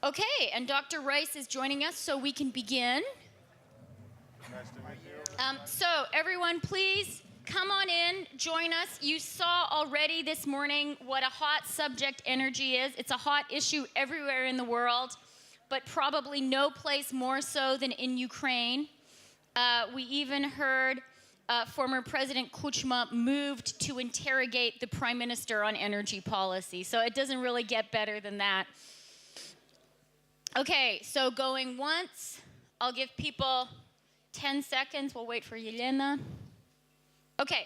Okay, and Dr. Rice is joining us, so we can begin. Nice to meet you. So everyone, please come on in, join us. You saw already this morning what a hot subject energy is. It's a hot issue everywhere in the world, but probably no place more so than in Ukraine. We even heard former President Kuchma moved to interrogate the Prime Minister on energy policy. So it doesn't really get better than that. Okay, so going once, I'll give people 10 seconds. We'll wait for Yelena. Okay,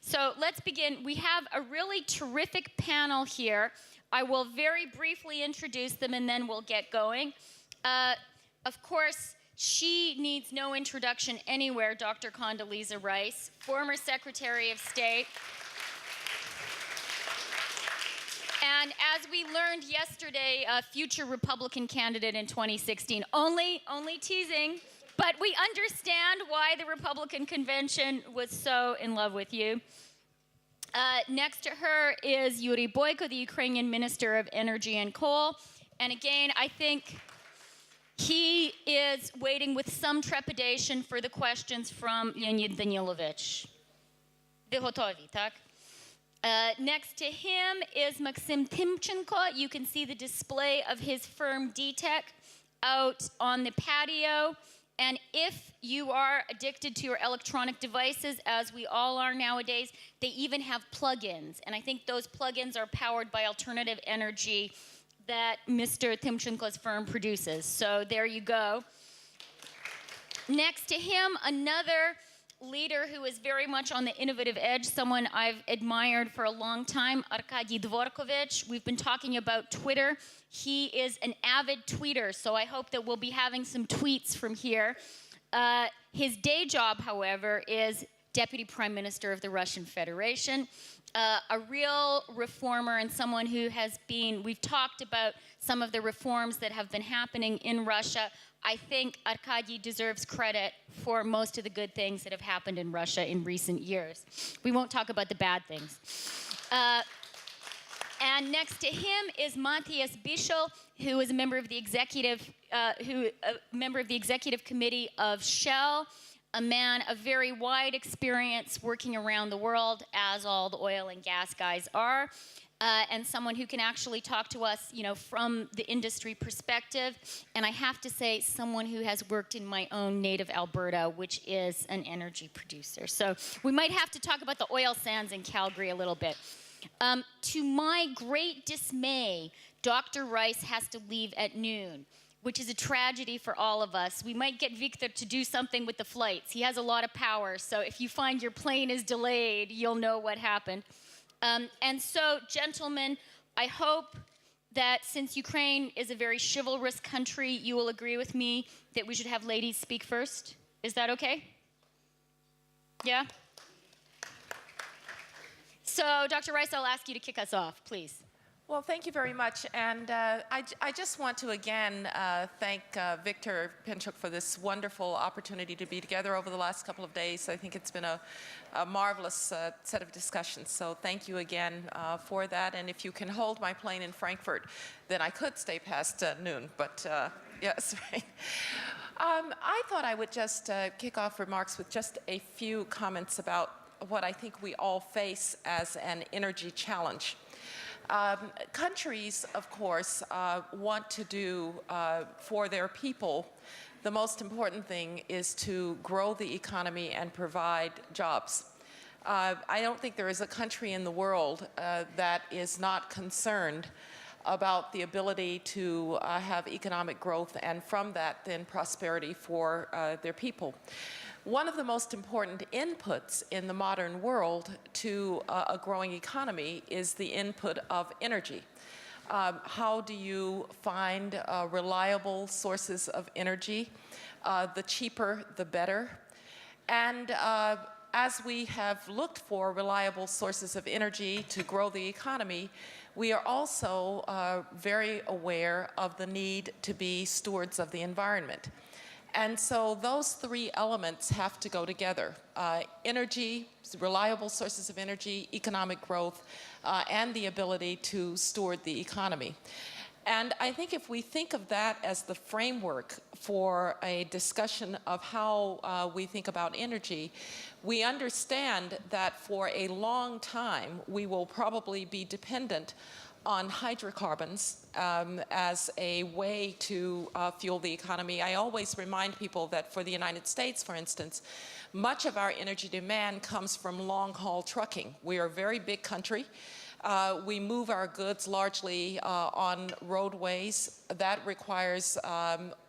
so let's begin. We have a really terrific panel here. I will very briefly introduce them and then we'll get going. Of course, she needs no introduction anywhere, Dr. Condoleezza Rice, former Secretary of State. And as we learned yesterday, a future Republican candidate in 2016. Only teasing, but we understand why the Republican convention was so in love with you. Next to her is Yuriy Boyko, the Ukrainian Minister of Energy and Coal. And again, I think he is waiting with some trepidation for the questions from Leonid Danilovich. Ви готові, так? Next to him is Maxim Timchenko. You can see the display of his firm DTEK out on the patio. And if you are addicted to your electronic devices, as we all are nowadays, they even have plugins. And I think those plugins are powered by alternative energy that Mr. Timchenko's firm produces. So there you go. Next to him, another leader who is very much on the innovative edge, someone I've admired for a long time, Arkadiy Dvorkovich. We've been talking about Twitter. He is an avid tweeter, so I hope that we'll be having some tweets from here. His day job, however, is Deputy Prime Minister of the Russian Federation, a real reformer and someone who has been, we've talked about some of the reforms that have been happening in Russia. I think Arkadiy deserves credit for most of the good things that have happened in Russia in recent years. We won't talk about the bad things. And next to him is Matthias Bichsel, who is a member of the executive, committee of Shell, a man of very wide experience working around the world, as all the oil and gas guys are. And someone who can actually talk to us, from the industry perspective. And I have to say, someone who has worked in my own native Alberta, which is an energy producer. So we might have to talk about the oil sands in Calgary a little bit. To my great dismay, Dr. Rice has to leave at noon, which is a tragedy for all of us. We might get Victor to do something with the flights. He has a lot of power, so if you find your plane is delayed, you'll know what happened. And so, gentlemen, I hope that since Ukraine is a very chivalrous country, you will agree with me that we should have ladies speak first. Is that okay? Yeah? So, Dr. Rice, I'll ask you to kick us off, please. Well, thank you very much. And I just want to again thank Victor Pinchuk for this wonderful opportunity to be together over the last couple of days. I think it's been a marvelous set of discussions. So thank you again for that. And if you can hold my plane in Frankfurt, then I could stay past noon. But yes, right. I thought I would just kick off remarks with just a few comments about what I think we all face as an energy challenge. Countries, of course, want to do for their people, the most important thing is to grow the economy and provide jobs. I don't think there is a country in the world that is not concerned about the ability to have economic growth and from that then prosperity for their people. One of the most important inputs in the modern world to a growing economy is the input of energy. How do you find reliable sources of energy? The cheaper, the better. And as we have looked for reliable sources of energy to grow the economy, we are also very aware of the need to be stewards of the environment. And so those three elements have to go together. Energy, reliable sources of energy, economic growth, and the ability to steward the economy. And I think if we think of that as the framework for a discussion of how we think about energy, we understand that for a long time we will probably be dependent on hydrocarbons as a way to fuel the economy. I always remind people that for the United States, for instance, much of our energy demand comes from long-haul trucking. We are a very big country. We move our goods largely on roadways. That requires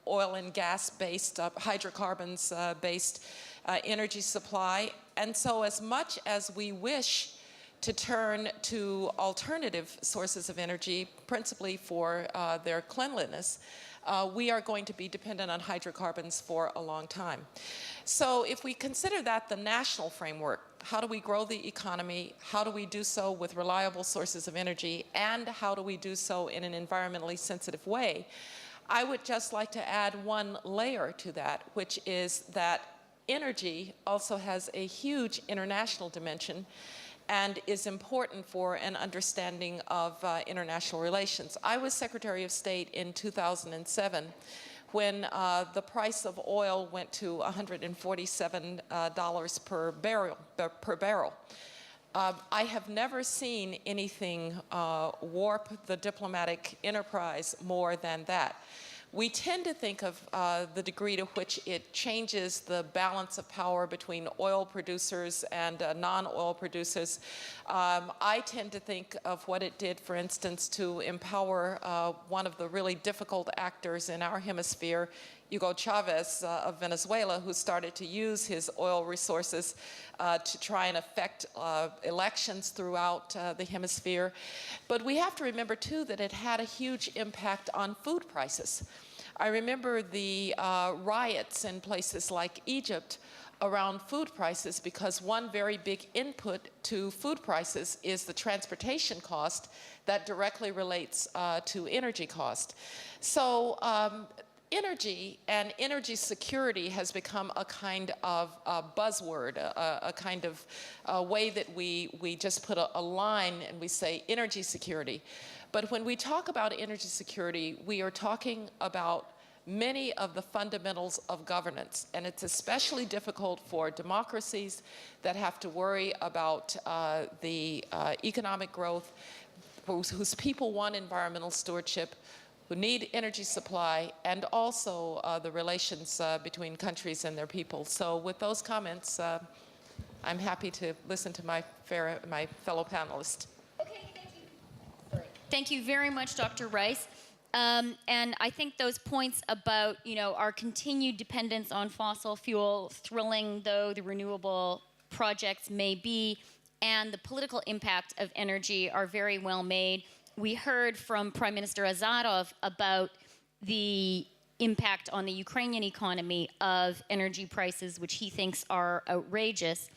oil and gas-based, hydrocarbons-based energy supply. And so as much as we wish to turn to alternative sources of energy, principally for their cleanliness, we are going to be dependent on hydrocarbons for a long time. So if we consider that the national framework, how do we grow the economy, how do we do so with reliable sources of energy, and how do we do so in an environmentally sensitive way, I would just like to add one layer to that, which is that energy also has a huge international dimension and is important for an understanding of international relations. I was Secretary of State in 2007 when the price of oil went to $147 per barrel. I have never seen anything warp the diplomatic enterprise more than that. We tend to think of the degree to which it changes the balance of power between oil producers and non-oil producers. I tend to think of what it did, for instance, to empower one of the really difficult actors in our hemisphere, Hugo Chavez of Venezuela, who started to use his oil resources to try and affect elections throughout the hemisphere. But we have to remember, too, that it had a huge impact on food prices. I remember the riots in places like Egypt around food prices, because one very big input to food prices is the transportation cost that directly relates to energy cost. So energy and energy security has become a kind of buzzword, a kind of way that we just put a line and we say energy security. But when we talk about energy security, we are talking about many of the fundamentals of governance. And it's especially difficult for democracies that have to worry about the economic growth, whose people want environmental stewardship, who need energy supply, and also the relations between countries and their people. So with those comments, I'm happy to listen to my fellow panelists. Okay, thank you. Sorry. Thank you very much, Dr. Rice. And I think those points about, our continued dependence on fossil fuel, thrilling though the renewable projects may be, and the political impact of energy are very well made. We heard from Prime Minister Azarov about the impact on the Ukrainian economy of energy prices, which he thinks are outrageous.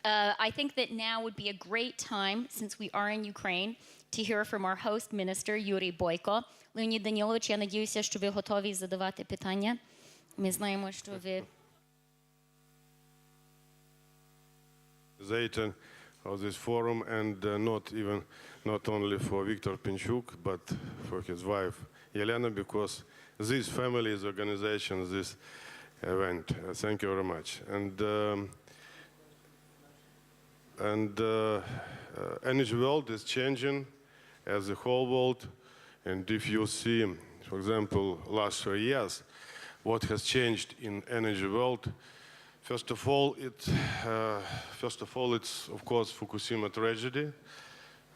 I think that now would be a great time, since we are in Ukraine, to hear from our host minister, Yuriy Boyko. Леонід Данілович, я надіюся, що ви готові задавати питання. Ми знаємо, що ви... Of this forum, and not only for Viktor Pinchuk, but for his wife Yelena, because this family's organization, this event. Thank you very much. And energy world is changing as the whole world. And if you see, for example, last 3 years, what has changed in energy world. First of all, it's of course Fukushima tragedy,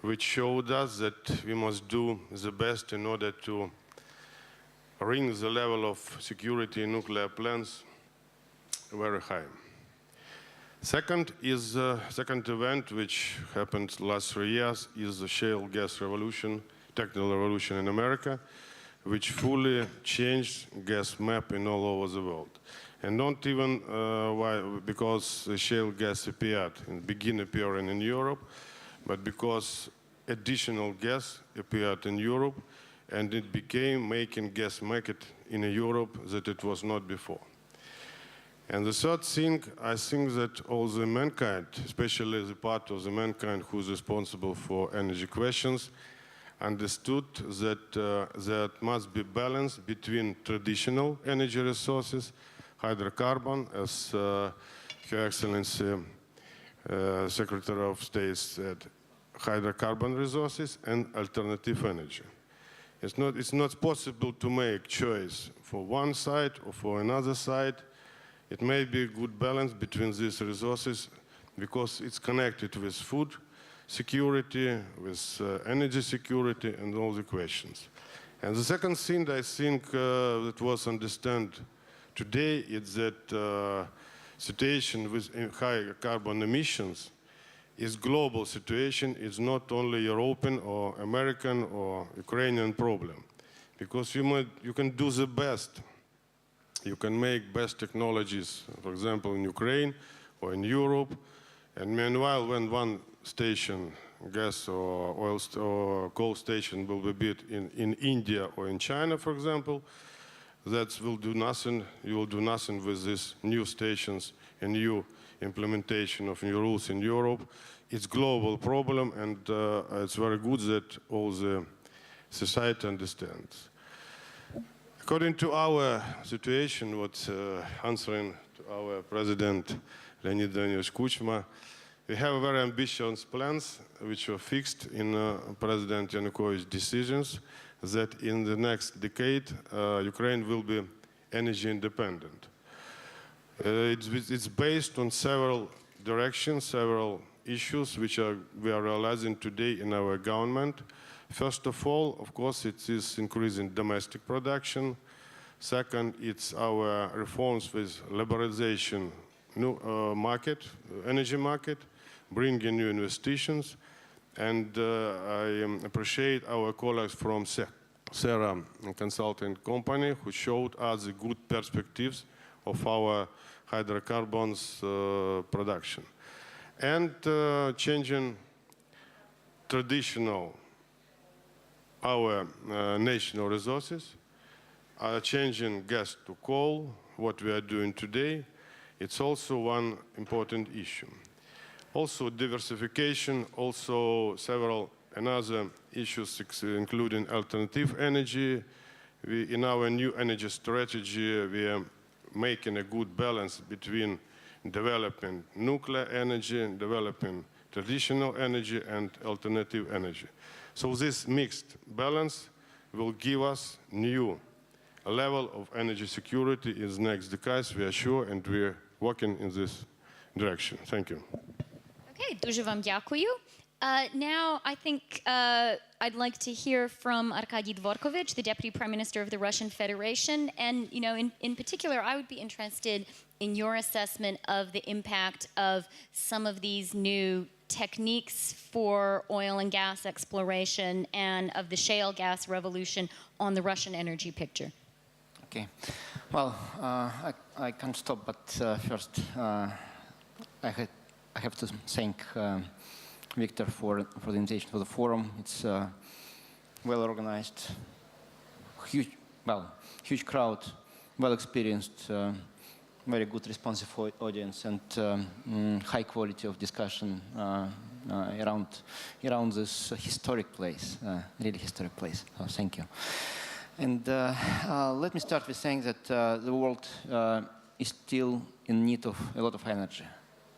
which showed us that we must do the best in order to bring the level of security in nuclear plants very high. Second event which happened last 3 years is the shale gas revolution, technical revolution in America, which fully changed gas map in all over the world. And not even because the shale gas appeared and began appearing in Europe, but because additional gas appeared in Europe, and it became making gas market in Europe that it was not before. And the third thing, I think that all the mankind, especially the part of the mankind who is responsible for energy questions, understood that there must be balance between traditional energy resources, hydrocarbon, as Her Excellency Secretary of State said, hydrocarbon resources and alternative energy. It's not possible to make choice for one side or for another side. It may be a good balance between these resources because it's connected with food security, with energy security, and all the questions. And the second thing I think that was understood today is that situation with high carbon emissions is global situation. It's not only European or American or Ukrainian problem, because you can do the best. You can make best technologies, for example, in Ukraine or in Europe, and meanwhile, when one station, gas or oil or coal station will be built in India or in China, for example, that will do nothing. You will do nothing with these new stations and new implementation of new rules in Europe. It's global problem, and it's very good that all the society understands. According to our situation, what's answering to our President Leonid Leonidovich Kuchma, we have very ambitious plans which were fixed in President Yanukovych's decisions that in the next decade Ukraine will be energy independent. It's based on several directions, several issues which we are realizing today in our government. First of all, of course, it is increasing domestic production. Second, it's our reforms with liberalization, new energy market, bringing new investitions. And I appreciate our colleagues from Sera Consulting Company who showed us the good perspectives of our hydrocarbons production. And changing traditional, our national resources, changing gas to coal, what we are doing today, it's also one important issue. Also diversification, also several another issues, including alternative energy. In our new energy strategy, we are making a good balance between developing nuclear energy and developing traditional energy and alternative energy. So this mixed balance will give us new level of energy security in the next decades, we are sure, and we are working in this direction. Thank you. Okay, дуже вам дякую. Now, I think I'd like to hear from Arkadiy Dvorkovich, the Deputy Prime Minister of the Russian Federation. And, you know, in particular, I would be interested in your assessment of the impact of some of these new techniques for oil and gas exploration and of the shale gas revolution on the Russian energy picture. Okay. Well, I can't stop, but first I have to thank Victor for the invitation for the forum. It's well organized, huge crowd, well experienced, very good responsive audience, and high quality of discussion around this historic place, really historic place. So thank you. And let me start with saying that the world is still in need of a lot of energy,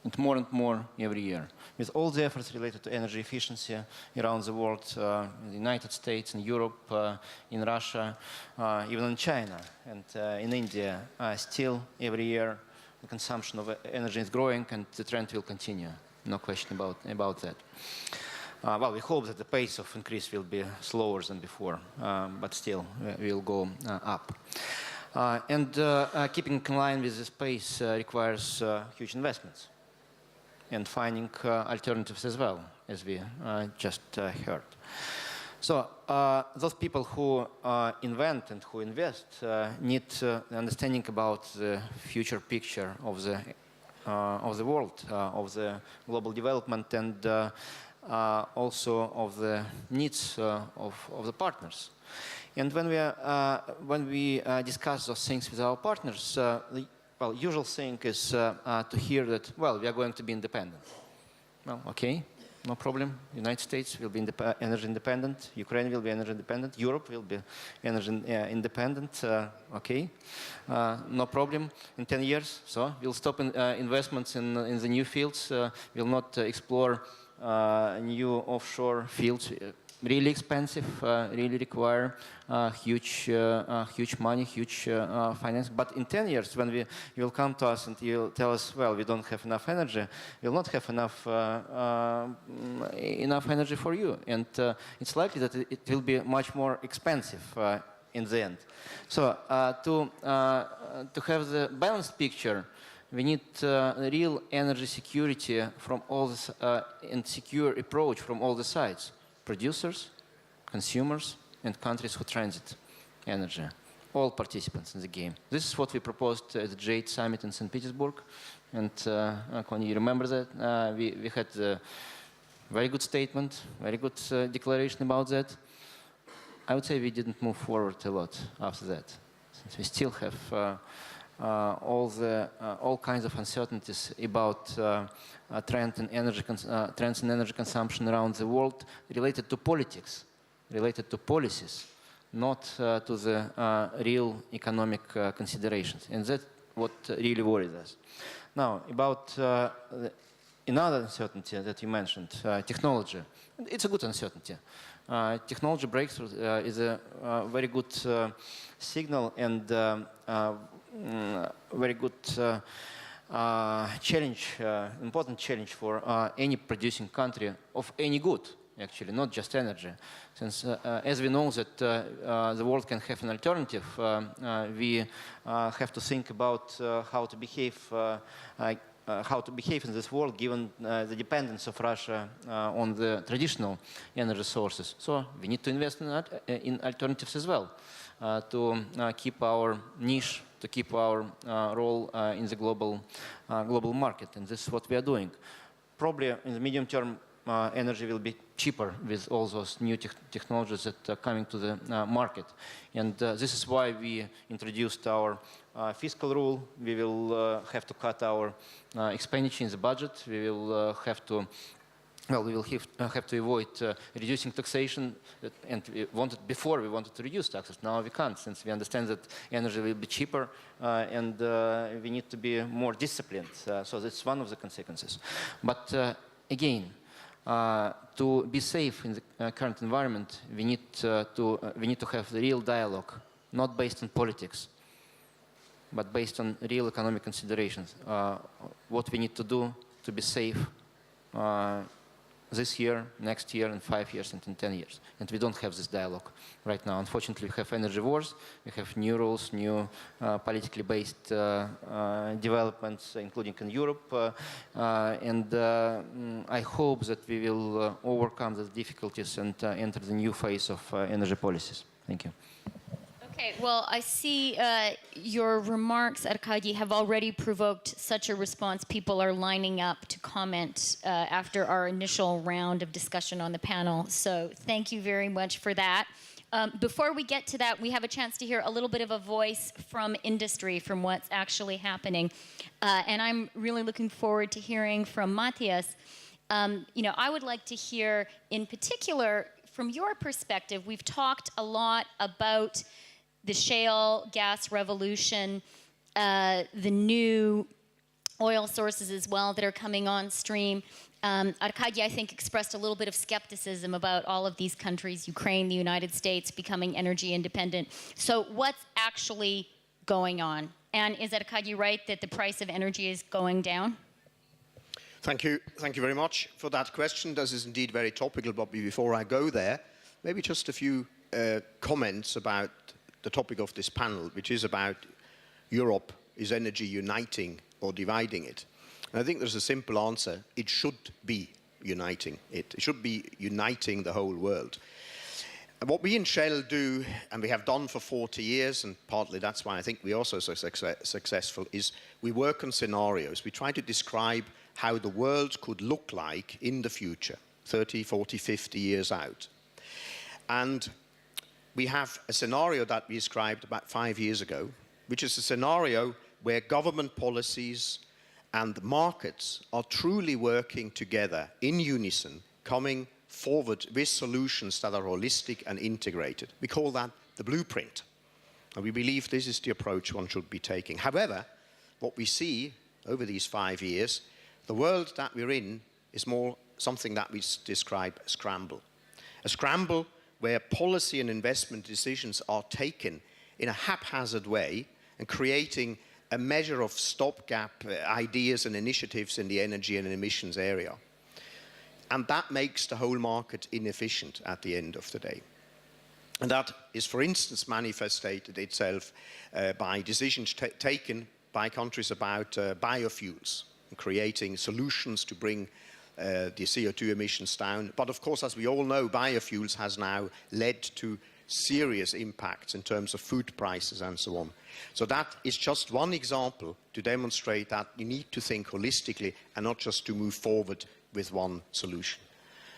and more every year. With all the efforts related to energy efficiency around the world, in the United States, in Europe, in Russia, even in China and in India, still every year the consumption of energy is growing, and the trend will continue. No question about that. Well, we hope that the pace of increase will be slower than before, but still will go up. And keeping in line with this pace requires huge investments and finding alternatives as well, as we just heard. So those people who invent and who invest need understanding about the future picture of the world, of the global development, and also of the needs of the partners. And when we discuss those things with our partners, the usual thing is to hear that, well, we are going to be independent. Well, okay, no problem. United States will be energy independent. Ukraine will be energy independent. Europe will be energy independent. Okay, no problem. In 10 years, so we'll stop investments in the new fields. We'll not explore new offshore fields. Really expensive, really require huge money, huge finance. But in 10 years, when you will come to us and you'll tell us, well, we don't have enough energy, we'll not have enough energy for you. And it's likely that it will be much more expensive in the end. So to have the balanced picture, we need real energy security from all this, and secure approach from all the sides. Producers, consumers, and countries who transit energy. All participants in the game. This is what we proposed at the J8 summit in St. Petersburg. And Arkadiy, you remember that? We had a very good statement, very good declaration about that. I would say we didn't move forward a lot after that, since we still have all kinds of uncertainties about trends in energy consumption around the world related to politics, related to policies, not to the real economic considerations. And that's what really worries us. Now, about another uncertainty that you mentioned, technology. It's a good uncertainty. Technology breakthrough is a very good signal and very good challenge, important challenge for any producing country of any good, actually, not just energy. Since, as we know that the world can have an alternative, we have to think about how to behave in this world, given the dependence of Russia on the traditional energy sources. So we need to invest in alternatives as well to keep our niche, to keep our role in the global market. And this is what we are doing. Probably in the medium term, energy will be cheaper with all those new technologies that are coming to the market. And this is why we introduced our fiscal rule. We will have to cut our expenditure in the budget. We will have to avoid reducing taxation, and before we wanted to reduce taxes. Now we can't, since we understand that energy will be cheaper, and we need to be more disciplined. So that's one of the consequences. But again, to be safe in the current environment, we need to have the real dialogue, not based on politics, but based on real economic considerations. What we need to do to be safe this year, next year, in 5 years, and in 10 years. And we don't have this dialogue right now. Unfortunately, we have energy wars, we have new rules, new politically based developments, including in Europe. And I hope that we will overcome the difficulties and enter the new phase of energy policies. Thank you. Okay, well, I see your remarks, Arkadiy, have already provoked such a response. People are lining up to comment after our initial round of discussion on the panel. So thank you very much for that. Before we get to that, we have a chance to hear a little bit of a voice from industry, from what's actually happening. And I'm really looking forward to hearing from Matthias. I would like to hear, in particular, from your perspective, we've talked a lot about the shale gas revolution, the new oil sources as well that are coming on stream. Arkadiy, I think, expressed a little bit of skepticism about all of these countries, Ukraine, the United States, becoming energy independent. So what's actually going on? And is Arkadiy right that the price of energy is going down? Thank you very much for that question. This is indeed very topical, but before I go there, maybe just a few comments about the topic of this panel, which is about Europe, is energy uniting or dividing it? And I think there's a simple answer. It should be uniting it. It should be uniting the whole world. And what we in Shell do, and we have done for 40 years, and partly that's why I think we're also so successful, is we work on scenarios. We try to describe how the world could look like in the future, 30, 40, 50 years out. And we have a scenario that we described about 5 years ago, which is a scenario where government policies and markets are truly working together in unison coming forward with solutions that are holistic and integrated. We call that the blueprint. And we believe this is the approach one should be taking. However, what we see over these 5 years, the world that we're in is more something that we describe as scramble. A scramble where policy and investment decisions are taken in a haphazard way and creating a measure of stopgap ideas and initiatives in the energy and emissions area. And that makes the whole market inefficient at the end of the day. And that is, for instance, manifested itself by decisions taken by countries about biofuels, and creating solutions to bring the CO2 emissions down. But of course, as we all know, biofuels has now led to serious impacts in terms of food prices and so on. So that is just one example to demonstrate that you need to think holistically and not just to move forward with one solution.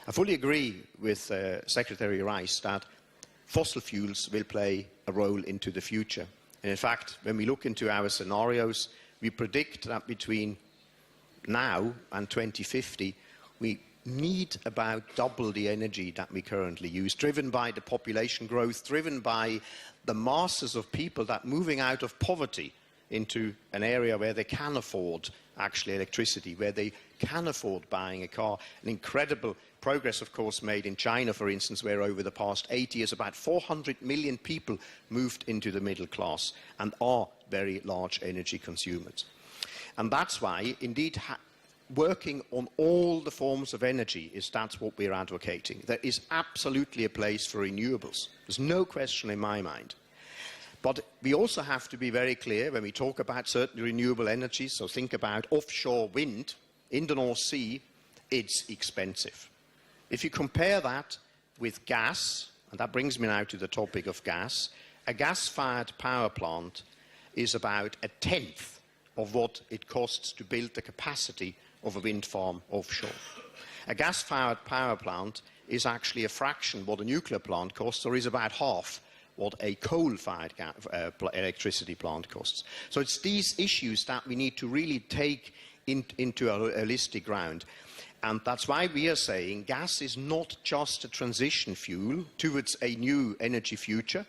I fully agree with Secretary Rice that fossil fuels will play a role into the future. And in fact, when we look into our scenarios, we predict that between now and 2050, we need about double the energy that we currently use, driven by the population growth, driven by the masses of people that moving out of poverty into an area where they can afford actually electricity, where they can afford buying a car. An incredible progress, of course, made in China, for instance, where over the past 8 years, about 400 million people moved into the middle class and are very large energy consumers. And that's why, indeed, working on all the forms of energy that's what we're advocating. There is absolutely a place for renewables. There's no question in my mind. But we also have to be very clear when we talk about certain renewable energies, so think about offshore wind in the North Sea, it's expensive. If you compare that with gas, and that brings me now to the topic of gas, a gas-fired power plant is about a tenth of what it costs to build the capacity of a wind farm offshore. A gas-fired power plant is actually a fraction what a nuclear plant costs, or is about half what a coal-fired electricity plant costs. So it's these issues that we need to really take into a holistic ground. And that's why we are saying gas is not just a transition fuel towards a new energy future.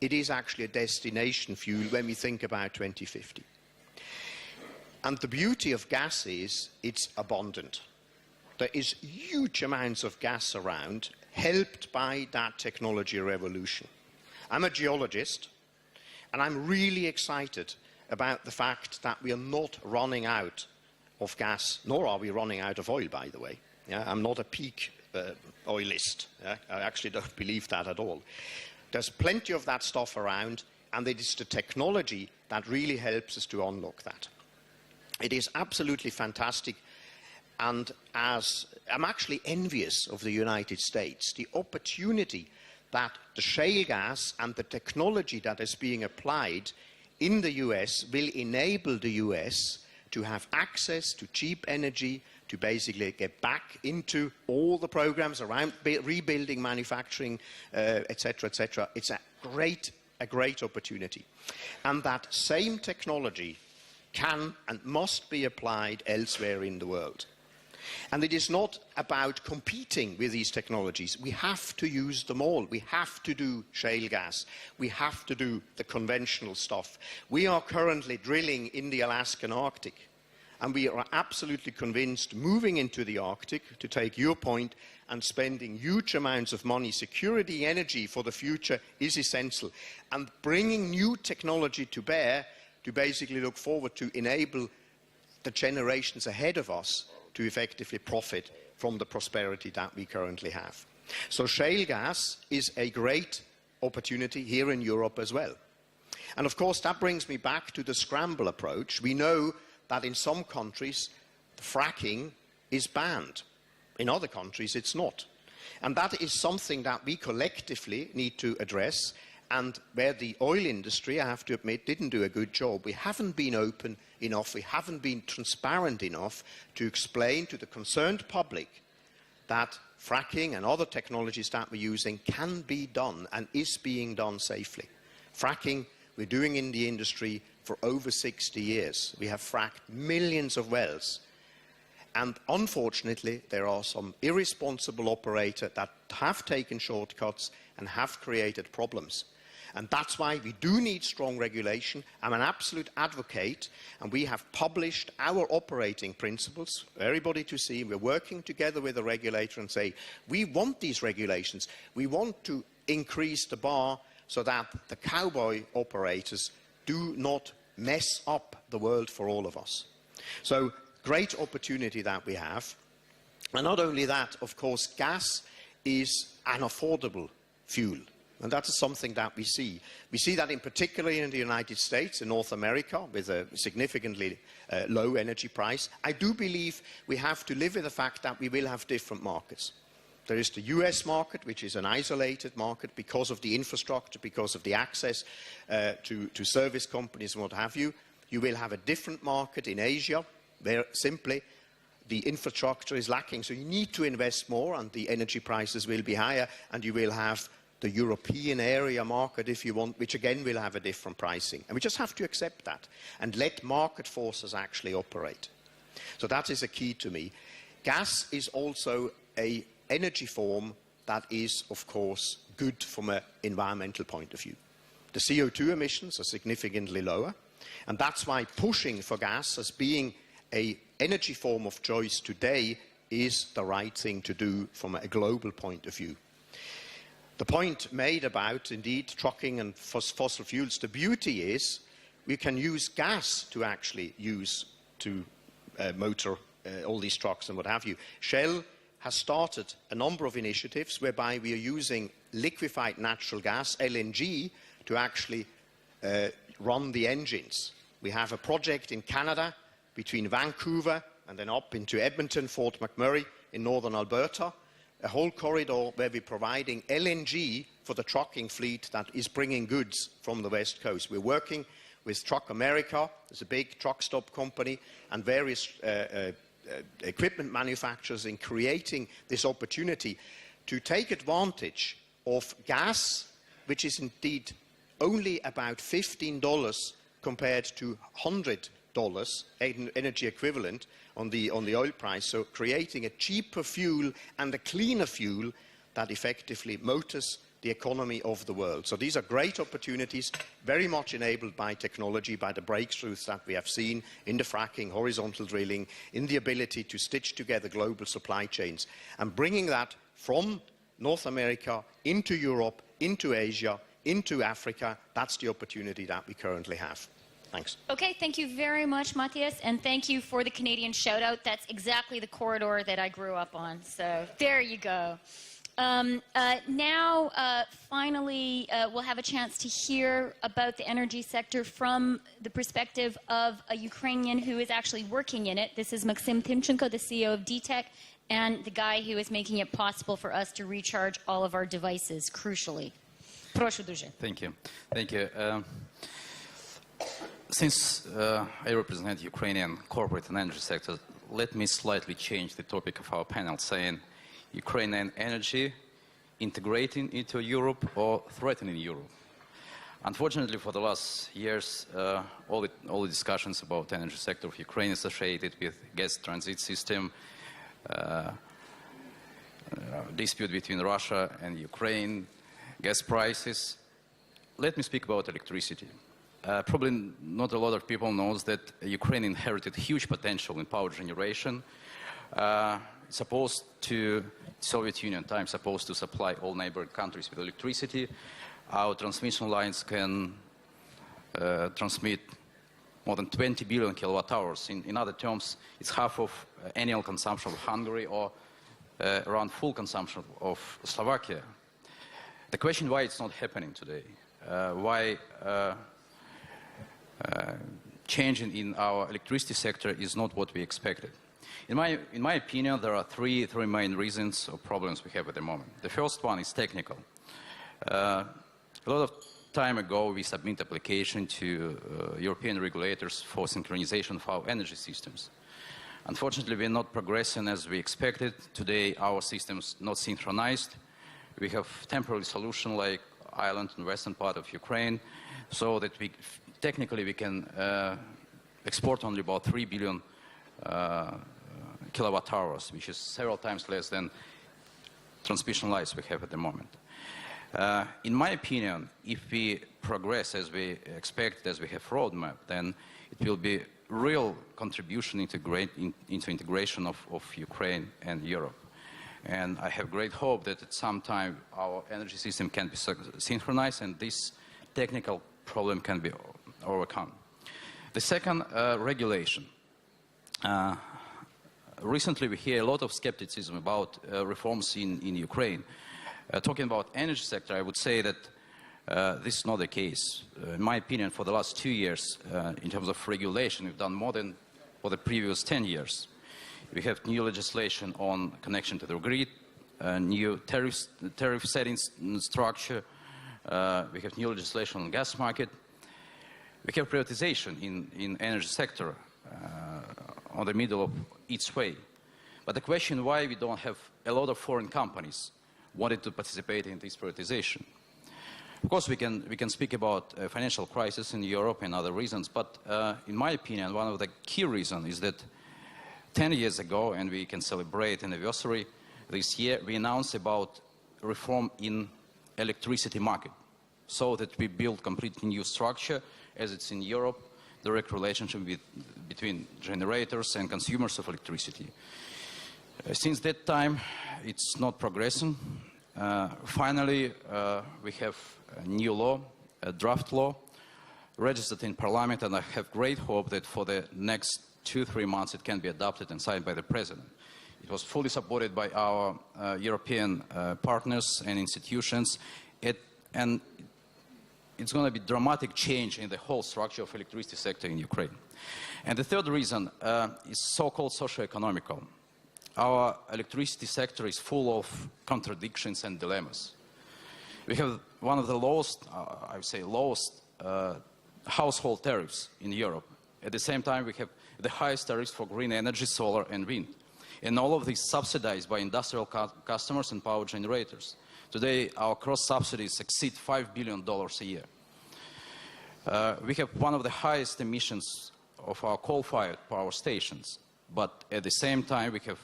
It is actually a destination fuel when we think about 2050. And the beauty of gas is it's abundant. There is huge amounts of gas around, helped by that technology revolution. I'm a geologist, and I'm really excited about the fact that we are not running out of gas, nor are we running out of oil, by the way. Yeah, I'm not a peak oilist. Yeah? I actually don't believe that at all. There's plenty of that stuff around, and it is the technology that really helps us to unlock that. It is absolutely fantastic, and as I'm actually envious of the United States, the opportunity that the shale gas and the technology that is being applied in the US will enable the US to have access to cheap energy, to basically get back into all the programs around rebuilding manufacturing, etc., etc. It's a great opportunity. And that same technology can and must be applied elsewhere in the world. And it is not about competing with these technologies. We have to use them all. We have to do shale gas. We have to do the conventional stuff. We are currently drilling in the Alaskan Arctic. And we are absolutely convinced moving into the Arctic, to take your point, and spending huge amounts of money, security, energy for the future is essential. And bringing new technology to bear to basically look forward to enable the generations ahead of us to effectively profit from the prosperity that we currently have. So shale gas is a great opportunity here in Europe as well. And of course, that brings me back to the scramble approach. We know that in some countries, fracking is banned. In other countries, it's not. And that is something that we collectively need to address, and where the oil industry, I have to admit, didn't do a good job. We haven't been open enough, we haven't been transparent enough to explain to the concerned public that fracking and other technologies that we're using can be done and is being done safely. Fracking, we're doing in the industry for over 60 years. We have fracked millions of wells. And unfortunately, there are some irresponsible operators that have taken shortcuts and have created problems. And that's why we do need strong regulation. I'm an absolute advocate, and we have published our operating principles for everybody to see. We're working together with the regulator and say, we want these regulations. We want to increase the bar so that the cowboy operators do not mess up the world for all of us. So, great opportunity that we have. And not only that, of course, gas is an affordable fuel. And that is something that we see. We see that in particular in the United States, in North America, with a significantly low energy price. I do believe we have to live with the fact that we will have different markets. There is the US market, which is an isolated market because of the infrastructure, because of the access to service companies and what have you. You will have a different market in Asia, where simply the infrastructure is lacking. So you need to invest more, and the energy prices will be higher, and you will have the European area market, if you want, which again will have a different pricing. And we just have to accept that and let market forces actually operate. So that is a key to me. Gas is also an energy form that is, of course, good from an environmental point of view. The CO2 emissions are significantly lower, and that's why pushing for gas as being an energy form of choice today is the right thing to do from a global point of view. The point made about, indeed, trucking and fossil fuels, the beauty is we can use gas to actually use to motor all these trucks and what have you. Shell has started a number of initiatives whereby we are using liquefied natural gas, LNG, to actually run the engines. We have a project in Canada between Vancouver and then up into Edmonton, Fort McMurray in northern Alberta, a whole corridor where we're providing LNG for the trucking fleet that is bringing goods from the West Coast. We're working with Truck America, there's a big truck stop company, and various equipment manufacturers in creating this opportunity to take advantage of gas, which is indeed only about $15 compared to $100 energy equivalent on the oil price, so creating a cheaper fuel and a cleaner fuel that effectively motors the economy of the world. So these are great opportunities, very much enabled by technology, by the breakthroughs that we have seen in the fracking, horizontal drilling, in the ability to stitch together global supply chains, and bringing that from North America into Europe, into Asia, into Africa. That's the opportunity that we currently have. Thanks. Okay, thank you very much, Matthias, and thank you for the Canadian shout-out. That's exactly the corridor that I grew up on, so there you go. Finally, we'll have a chance to hear about the energy sector from the perspective of a Ukrainian who is actually working in it. This is Maxim Timchenko, the CEO of DTEK, and the guy who is making it possible for us to recharge all of our devices, crucially. Proszę дуже. Thank you. Thank you. Since I represent Ukrainian corporate and energy sector, let me slightly change the topic of our panel, saying Ukrainian energy integrating into Europe or threatening Europe. Unfortunately, for the last years, all the discussions about the energy sector of Ukraine associated with gas transit system, dispute between Russia and Ukraine, gas prices. Let me speak about electricity. Probably not a lot of people knows that Ukraine inherited huge potential in power generation. Supposed to, Soviet Union time, supposed to supply all neighboring countries with electricity. Our transmission lines can transmit more than 20 billion kilowatt hours. In other terms, it's half of annual consumption of Hungary, or around full consumption of Slovakia. The question why it's not happening today, why changing in our electricity sector is not what we expected. In my opinion, there are three main reasons or problems we have at the moment. The first one is technical. A lot of time ago, we submit application to European regulators for synchronization of our energy systems. Unfortunately, we're not progressing as we expected. Today, our system's not synchronized. We have temporary solution like Ireland and western part of Ukraine, so that technically we can export only about 3 billion kilowatt hours, which is several times less than transmission lines we have at the moment. In my opinion, if we progress as we expect, as we have roadmap, then it will be real contribution into integration of Ukraine and Europe. And I have great hope that at some time our energy system can be synchronized and this technical problem can be overcome. The second, regulation. Recently we hear a lot of skepticism about reforms in Ukraine. Talking about energy sector, I would say that this is not the case. In my opinion, for the last 2 years, in terms of regulation, we've done more than for the previous 10 years. We have new legislation on connection to the grid, new tariff settings structure. We have new legislation on gas market. We have privatization in energy sector on the middle of its way. But the question why we don't have a lot of foreign companies wanted to participate in this privatization. Of course, we can speak about financial crisis in Europe and other reasons, but in my opinion, one of the key reasons is that 10 years ago, and we can celebrate an anniversary this year, we announced about reform in electricity market, so that we build completely new structure, as it's in Europe, direct relationship between generators and consumers of electricity. Since that time, it's not progressing. Finally, we have a new law, a draft law, registered in Parliament, and I have great hope that for the next 2-3 months it can be adopted and signed by the President. It was fully supported by our European partners and institutions, and it's going to be dramatic change in the whole structure of electricity sector in Ukraine. And the third reason is so-called socio-economical. Our electricity sector is full of contradictions and dilemmas. We have one of the lowest, I would say lowest, household tariffs in Europe. At the same time, we have the highest tariffs for green energy, solar and wind. And all of these subsidized by industrial customers and power generators. Today, our cross-subsidies exceed $5 billion a year. We have one of the highest emissions of our coal-fired power stations. But at the same time, we have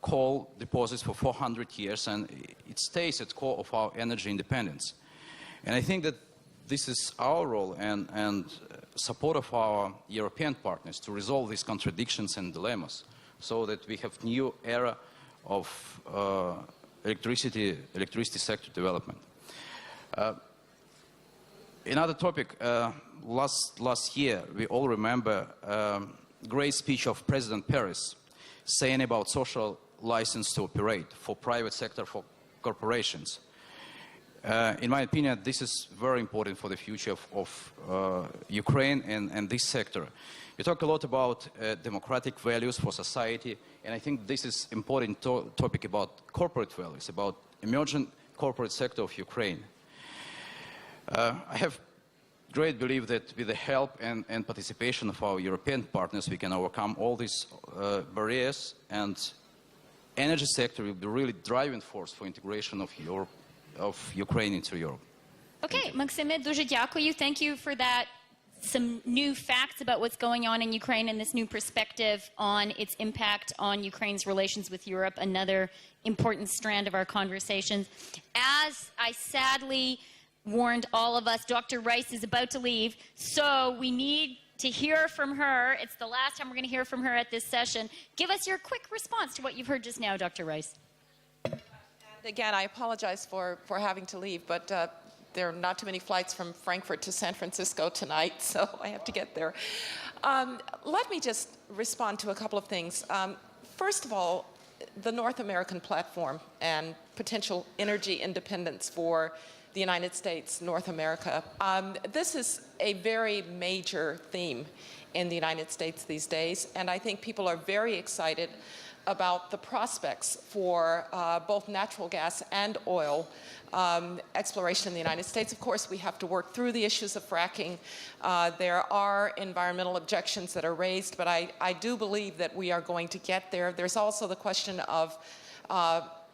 coal deposits for 400 years, and it stays at core of our energy independence. And I think that this is our role and support of our European partners to resolve these contradictions and dilemmas, so that we have new era of electricity sector development. Another topic, last year, we all remember great speech of President Paris saying about social license to operate for private sector, for corporations. In my opinion, this is very important for the future of Ukraine and this sector. We talk a lot about democratic values for society, and I think this is important topic about corporate values, about emerging corporate sector of Ukraine. I have great belief that with the help and participation of our European partners, we can overcome all these barriers, and energy sector will be really driving force for integration of Ukraine into Europe. Okay, Maxime, дуже дякую. Thank you for that. Some new facts about what's going on in Ukraine and this new perspective on its impact on Ukraine's relations with Europe, another important strand of our conversations. As I sadly warned all of us, Dr. Rice is about to leave, so we need to hear from her. It's the last time we're going to hear from her at this session. Give us your quick response to what you've heard just now, Dr. Rice. And again, I apologize for having to leave, but there are not too many flights from Frankfurt to San Francisco tonight, so I have to get there. Let me just respond to a couple of things. First of all, the North American platform and potential energy independence for the United States, North America. This is a very major theme in the United States these days, and I think people are very excited about the prospects for both natural gas and oil exploration in the United States. Of course, we have to work through the issues of fracking. There are environmental objections that are raised, but I do believe that we are going to get there. There's also the question of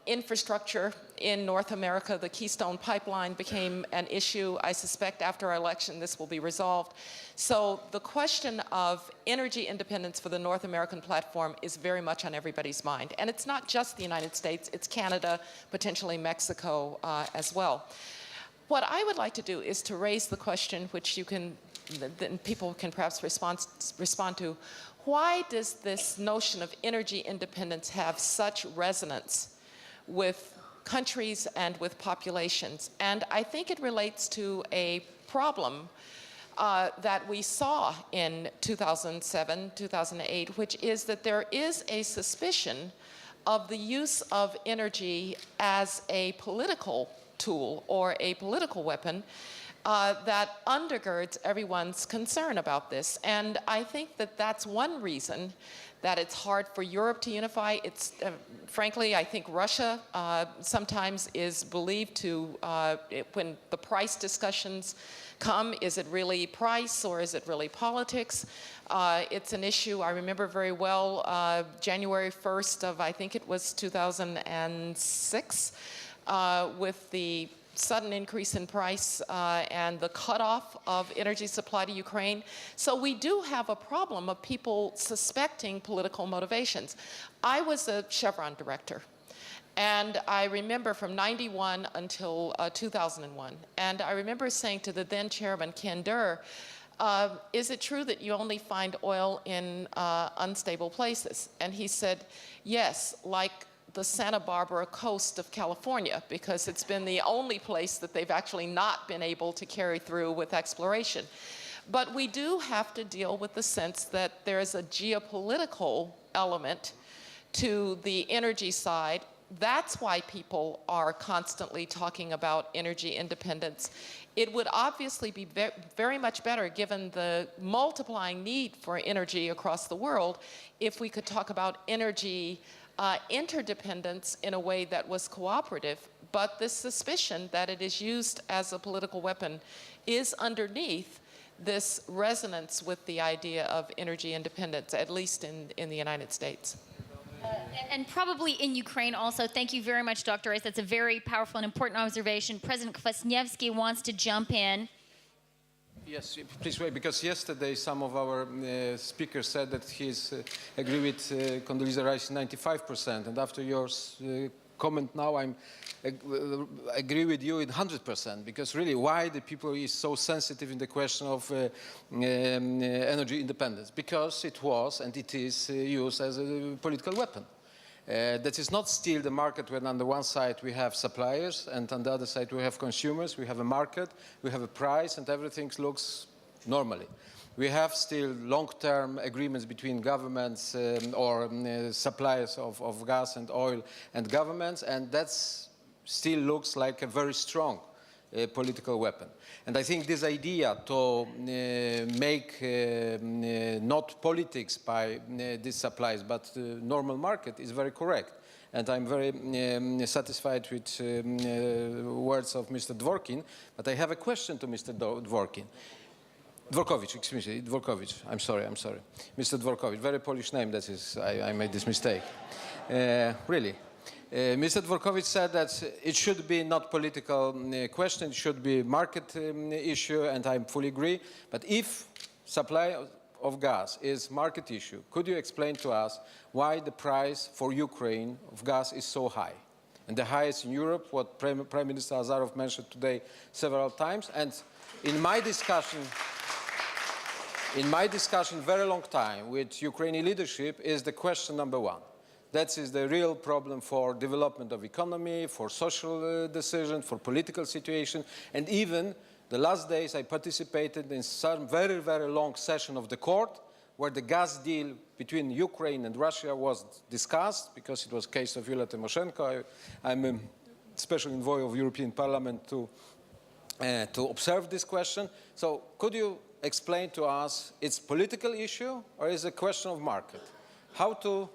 infrastructure in North America. The Keystone Pipeline became an issue. I suspect after our election this will be resolved. So the question of energy independence for the North American platform is very much on everybody's mind. And it's not just the United States, it's Canada, potentially Mexico as well. What I would like to do is to raise the question, which you can, then people can perhaps respond to. Why does this notion of energy independence have such resonance with countries and with populations? And I think it relates to a problem that we saw in 2007, 2008, which is that there is a suspicion of the use of energy as a political tool or a political weapon that undergirds everyone's concern about this. And I think that that's one reason that it's hard for Europe to unify. It's, frankly, I think Russia sometimes is believed to, when the price discussions come, is it really price or is it really politics? It's an issue, I remember very well, January 1st of, I think it was 2006, with the sudden increase in price and the cutoff of energy supply to Ukraine. So we do have a problem of people suspecting political motivations. I was a Chevron director, and I remember from 91 until 2001, and I remember saying to the then chairman, Ken Durr, is it true that you only find oil in unstable places? And he said, yes, like the Santa Barbara coast of California, because it's been the only place that they've actually not been able to carry through with exploration. But we do have to deal with the sense that there is a geopolitical element to the energy side. That's why people are constantly talking about energy independence. It would obviously be very much better, given the multiplying need for energy across the world, if we could talk about energy interdependence in a way that was cooperative. But this suspicion that it is used as a political weapon is underneath this resonance with the idea of energy independence, at least in the United States. And probably in Ukraine also. Thank you very much, Dr. Rice. That's a very powerful and important observation. President Kwasniewski wants to jump in. Yes, please wait, because yesterday some of our speakers said that he's agree with Condoleezza Rice 95%, and after your comment now, I agree with you in 100%, because really why the people is so sensitive in the question of energy independence? Because it was and it is used as a political weapon. That is not still the market when on the one side we have suppliers and on the other side we have consumers, we have a market, we have a price, and everything looks normally. We have still long-term agreements between governments or suppliers of gas and oil and governments, and that still looks like a very strong political weapon. And I think this idea to make not politics by these supplies, but normal market is very correct. And I'm very satisfied with words of Mr. Dvorkin, but I have a question to Mr. Dvorkovich, excuse me, Dvorkovich, I'm sorry. Mr. Dvorkovich, very Polish name, that is, I made this mistake. Really. Mr. Dvorkovich said that it should be not political question, it should be market issue, and I fully agree. But if supply of gas is market issue, could you explain to us why the price for Ukraine of gas is so high? And the highest in Europe, what Prime Minister Azarov mentioned today several times. And in my discussion very long time with Ukrainian leadership is the question number one. That is the real problem for development of economy, for social decision, for political situation. And even the last days I participated in some very, very long session of the court where the gas deal between Ukraine and Russia was discussed, because it was case of Yulia Tymoshenko. I'm a special envoy of European Parliament to observe this question. So could you explain to us, it's political issue or is it a question of market? How to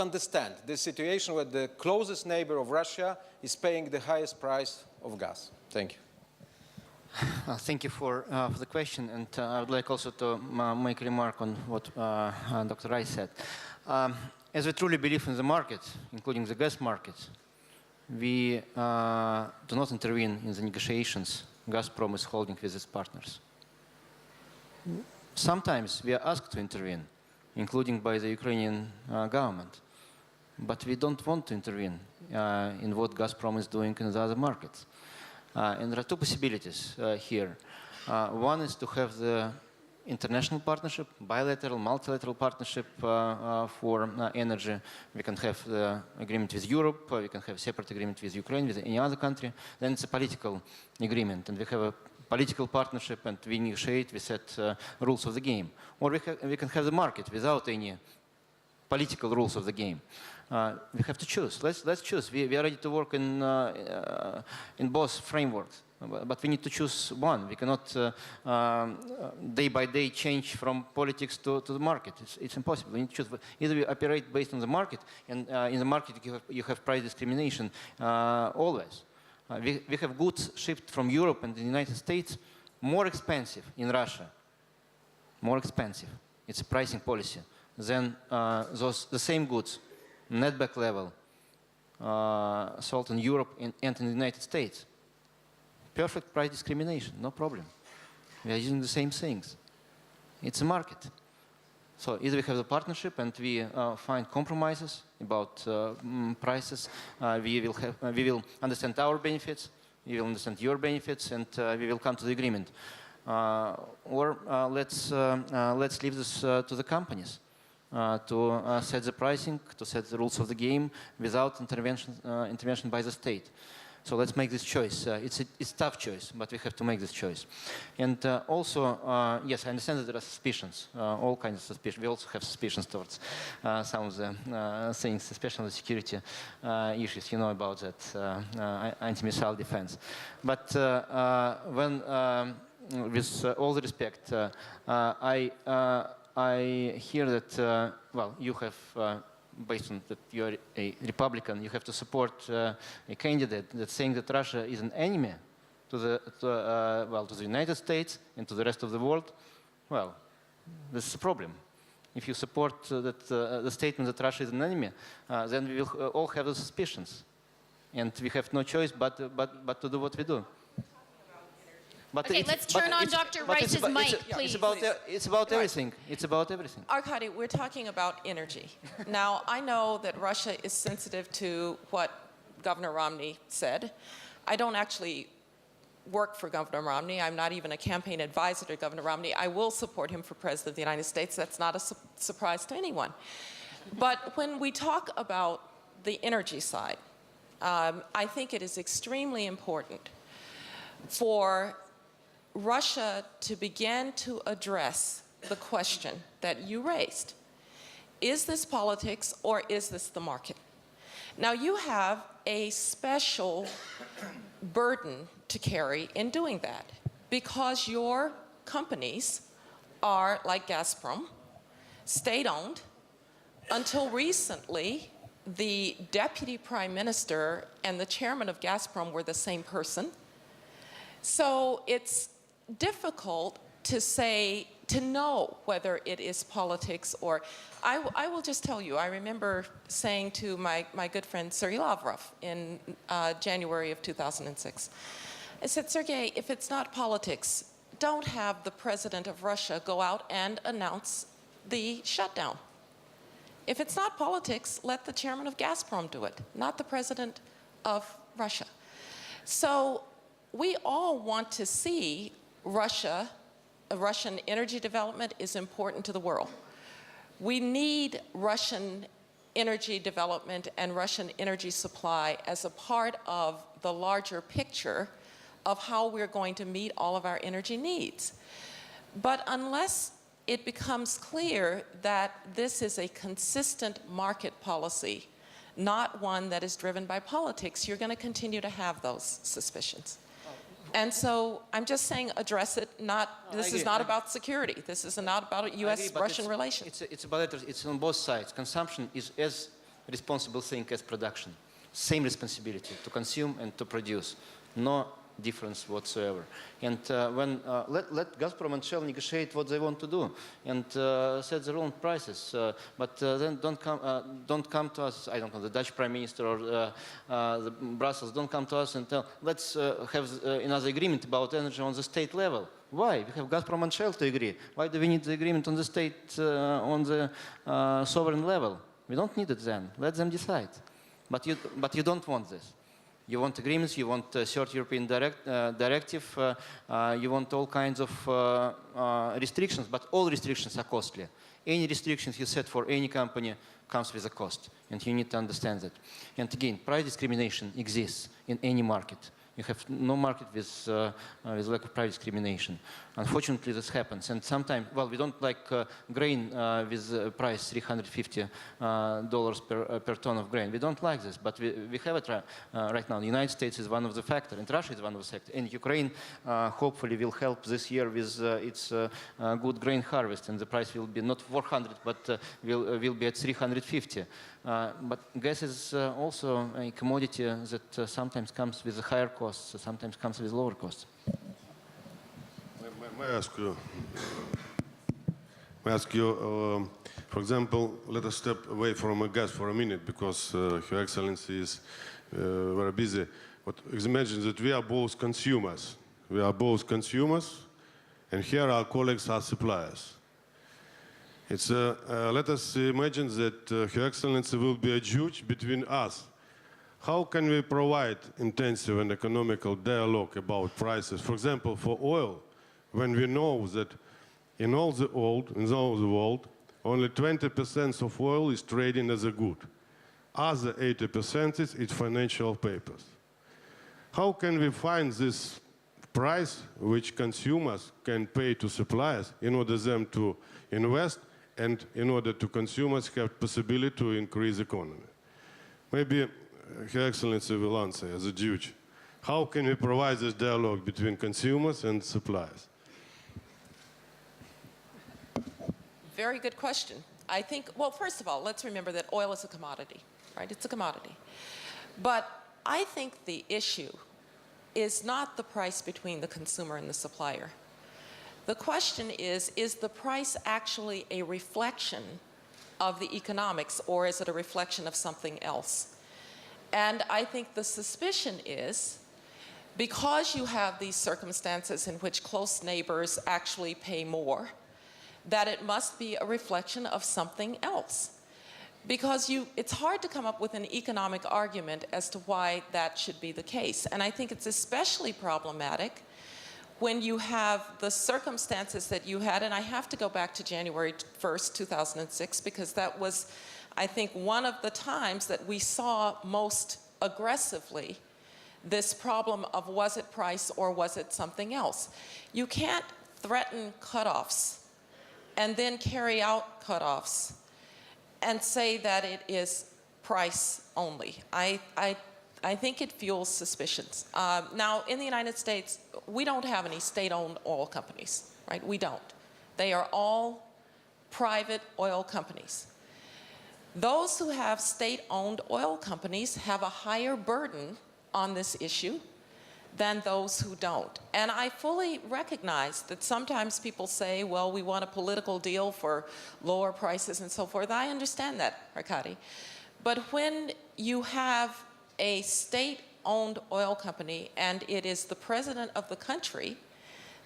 understand this situation where the closest neighbor of Russia is paying the highest price of gas? Thank you. Thank you for the question, and I would like also to make a remark on what Dr. Rice said. As we truly believe in the market, including the gas market, we do not intervene in the negotiations Gazprom is holding with its partners. Sometimes we are asked to intervene, including by the Ukrainian government, but we don't want to intervene in what Gazprom is doing in the other markets. And there are two possibilities here. One is to have the international partnership, bilateral, multilateral partnership for energy. We can have the agreement with Europe, we can have a separate agreement with Ukraine, with any other country. Then it's a political agreement, and we have a political partnership, and we negotiate, we set rules of the game. Or we can have the market without any political rules of the game. We have to choose. Let's choose. We are ready to work in both frameworks. But we need to choose one. We cannot day by day change from politics to the market. It's impossible. We need to choose. Either we operate based on the market, and in the market you have price discrimination always. We have goods shipped from Europe and the United States more expensive in Russia. More expensive. It's a pricing policy than the same goods, netback level, sold in Europe and in the United States. Perfect price discrimination, no problem. We are using the same things. It's a market. So either we have the partnership and we find compromises about prices. We will understand our benefits. We will understand your benefits, and we will come to the agreement. Or let's leave this to the companies to set the pricing, to set the rules of the game without intervention by the state. So let's make this choice. It's a tough choice, but we have to make this choice. And also, yes, I understand that there are suspicions, all kinds of suspicions. We also have suspicions towards some of the things, especially the security issues. You know about that, anti-missile defense. But when, with all the respect, I hear that, well, you have based on that you're a Republican, you have to support a candidate that's saying that Russia is an enemy to the United States and to the rest of the world. Well, this is a problem. If you support the statement that Russia is an enemy, then we will all have the suspicions, and we have no choice but to do what we do. But okay, let's turn on Dr. Rice's mic, please. It's about everything. It's about everything. Arkadiy, we're talking about energy. Now, I know that Russia is sensitive to what Governor Romney said. I don't actually work for Governor Romney. I'm not even a campaign advisor to Governor Romney. I will support him for President of the United States. That's not a surprise to anyone. But when we talk about the energy side, I think it is extremely important for Russia to begin to address the question that you raised. Is this politics or is this the market? Now, you have a special burden to carry in doing that because your companies are, like Gazprom, state-owned. Until recently, the deputy prime minister and the chairman of Gazprom were the same person. So it's difficult to know whether it is politics or, I will just tell you, I remember saying to my good friend Sergei Lavrov in January of 2006, I said, Sergei, if it's not politics, don't have the president of Russia go out and announce the shutdown. If it's not politics, let the chairman of Gazprom do it, not the president of Russia. So we all want to see Russian energy development is important to the world. We need Russian energy development and Russian energy supply as a part of the larger picture of how we're going to meet all of our energy needs. But unless it becomes clear that this is a consistent market policy, not one that is driven by politics, you're going to continue to have those suspicions. And so I'm just saying address it, this is not about security. This is not about U.S.-Russian relations. It's on both sides. Consumption is as responsible thing as production. Same responsibility to consume and to produce. No difference whatsoever. And when let Gazprom and Shell negotiate what they want to do and set their own prices, but then don't come to us. I don't know, the Dutch Prime Minister or the Brussels, don't come to us and tell, let's have another agreement about energy on the state level. Why? We have Gazprom and Shell to agree. Why do we need the agreement on the state, on the sovereign level? We don't need it then. Let them decide. But you don't want this. You want agreements, you want a third European directive, you want all kinds of restrictions, but all restrictions are costly. Any restrictions you set for any company comes with a cost, and you need to understand that. And again, price discrimination exists in any market. You have no market with lack of price discrimination. Unfortunately, this happens. And sometimes, well, we don't like grain with price $350 per ton of grain. We don't like this, but we have it right now. The United States is one of the factors, and Russia is one of the sectors. And Ukraine hopefully will help this year with its good grain harvest, and the price will be not 400, but will be at 350. But gas is also a commodity that sometimes comes with a higher cost, sometimes comes with lower costs. May I ask you, for example, let us step away from gas for a minute, because Your Excellency is very busy. But imagine that we are both consumers. We are both consumers, and here our colleagues are suppliers. Let us imagine that Your Excellency will be a judge between us. How can we provide intensive and economical dialogue about prices? For example, for oil, when we know that in all the world, only 20% of oil is trading as a good. Other 80% is financial papers. How can we find this price which consumers can pay to suppliers in order them to invest and in order to consumers have possibility to increase economy? Maybe Her Excellency will answer as a judge. How can we provide this dialogue between consumers and suppliers? Very good question. I think, well, first of all, let's remember that oil is a commodity, right? It's a commodity. But I think the issue is not the price between the consumer and the supplier. The question is the price actually a reflection of the economics, or is it a reflection of something else? And I think the suspicion is, because you have these circumstances in which close neighbors actually pay more, that it must be a reflection of something else. Because it's hard to come up with an economic argument as to why that should be the case. And I think it's especially problematic when you have the circumstances that you had, and I have to go back to January 1st, 2006, because that was, I think, one of the times that we saw most aggressively this problem of, was it price or was it something else? You can't threaten cutoffs and then carry out cutoffs and say that it is price only. I think it fuels suspicions. Now, in the United States, we don't have any state-owned oil companies, right? We don't. They are all private oil companies. Those who have state-owned oil companies have a higher burden on this issue than those who don't. And I fully recognize that sometimes people say, well, we want a political deal for lower prices and so forth. I understand that, Arkadiy. But when you have a state-owned oil company and it is the president of the country